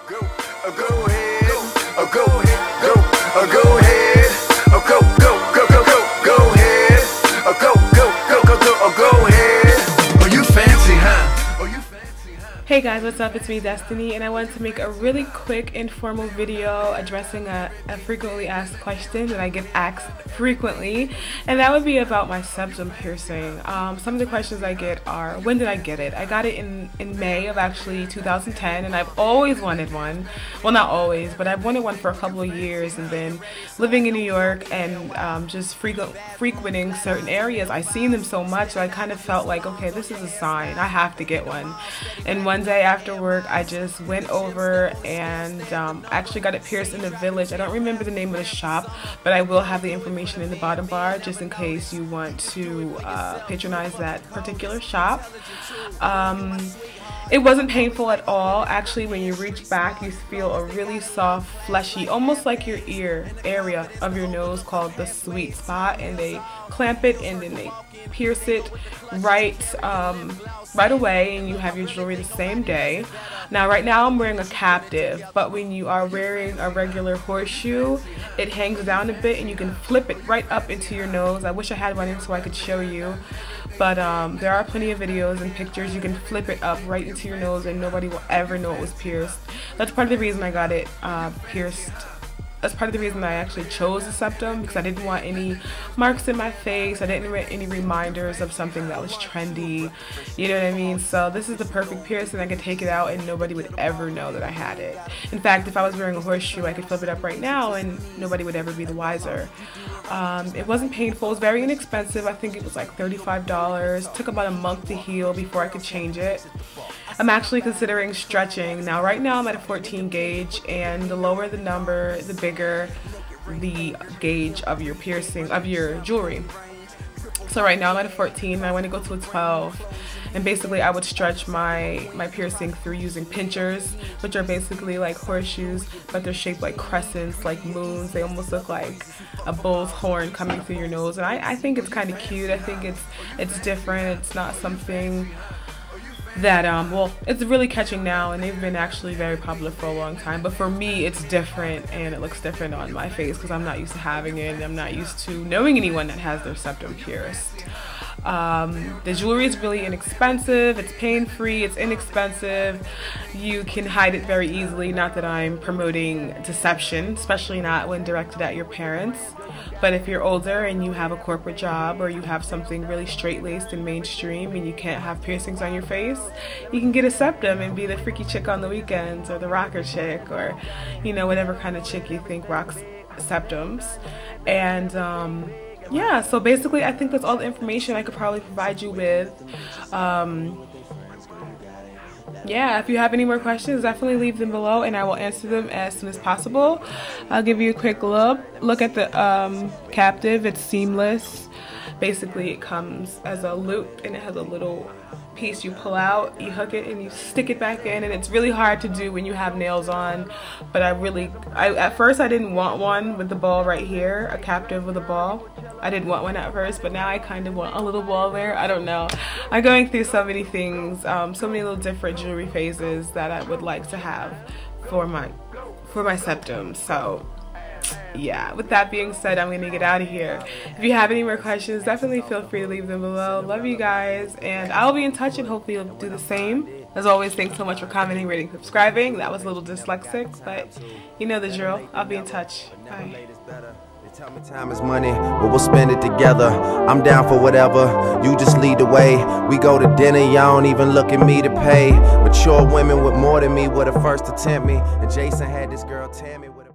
Go ahead, go ahead, go ahead, go ahead, go ahead. Are you fancy, huh? Are you fancy, huh? Hey guys, what's up? It's me, Destiny, and I wanted to make a really quick, informal video addressing a frequently asked question that I get asked frequently, and that would be about my septum piercing. Some of the questions I get are, when did I get it? I got it in May of actually 2010, and I've always wanted one. Well, not always, but I've wanted one for a couple of years, and then living in New York and just frequenting certain areas, I've seen them so much that I kind of felt like, okay, this is a sign. I have to get one. And one day after work, I just went over and actually got it pierced in the Village. I don't remember the name of the shop, but I will have the information in the bottom bar just in case you want to patronize that particular shop. It wasn't painful at all. Actually, when you reach back, you feel a really soft, fleshy, almost like your ear area of your nose called the sweet spot, and they clamp it and then they pierce it right away, and you have your jewelry the same day. Now right now I'm wearing a captive, but when you are wearing a regular horseshoe, it hangs down a bit and you can flip it right up into your nose. I wish I had one in so I could show you, but there are plenty of videos and pictures. You can flip it up right into your nose and nobody will ever know it was pierced. That's part of the reason I got it pierced. That's part of the reason I actually chose the septum, because I didn't want any marks in my face. I didn't want any reminders of something that was trendy. You know what I mean? So this is the perfect piercing. I could take it out and nobody would ever know that I had it. In fact, if I was wearing a horseshoe, I could flip it up right now and nobody would ever be the wiser. It wasn't painful. It was very inexpensive. I think it was like $35. It took about a month to heal before I could change it. I'm actually considering stretching. Now right now I'm at a 14 gauge, and the lower the number, the bigger the gauge of your piercing, of your jewelry. So right now I'm at a 14 and I want to go to a 12, and basically I would stretch my piercing through using pinchers, which are basically like horseshoes, but they're shaped like crescents, like moons. They almost look like a bull's horn coming through your nose, and I think it's kind of cute. I think it's different. It's not something that well, it's really catching now, and they've been actually very popular for a long time, but for me it's different and it looks different on my face because I'm not used to having it and I'm not used to knowing anyone that has their septum pierced. The jewelry is really inexpensive, it's pain-free, it's inexpensive, you can hide it very easily. Not that I'm promoting deception, especially not when directed at your parents, but if you're older and you have a corporate job or you have something really straight-laced and mainstream and you can't have piercings on your face, you can get a septum and be the freaky chick on the weekends, or the rocker chick, or you know, whatever kind of chick you think rocks septums. And yeah, so basically I think that's all the information I could probably provide you with. Yeah, if you have any more questions, definitely leave them below and I will answer them as soon as possible. I'll give you a quick look at the captive. It's seamless. Basically it comes as a loop and it has a little piece you pull out, you hook it and you stick it back in, and it's really hard to do when you have nails on. But at first I didn't want one with the ball right here, a captive with a ball. I didn't want one at first, but now I kind of want a little ball there. I don't know, I'm going through so many things, so many little different jewelry phases that I would like to have for my septum. So yeah, with that being said, I'm gonna get out of here. If you have any more questions, definitely feel free to leave them below. Love you guys, and I'll be in touch, and hopefully you'll do the same. As always, thanks so much for commenting, rating, subscribing. That was a little dyslexic, but you know the drill. I'll be in touch. Bye. Tell me time is money, but we'll spend it together. I'm down for whatever, you just lead the way. We go to dinner, y'all don't even look at me to pay. Mature women with more than me were the first to tempt me, and Jason had this girl Tammy.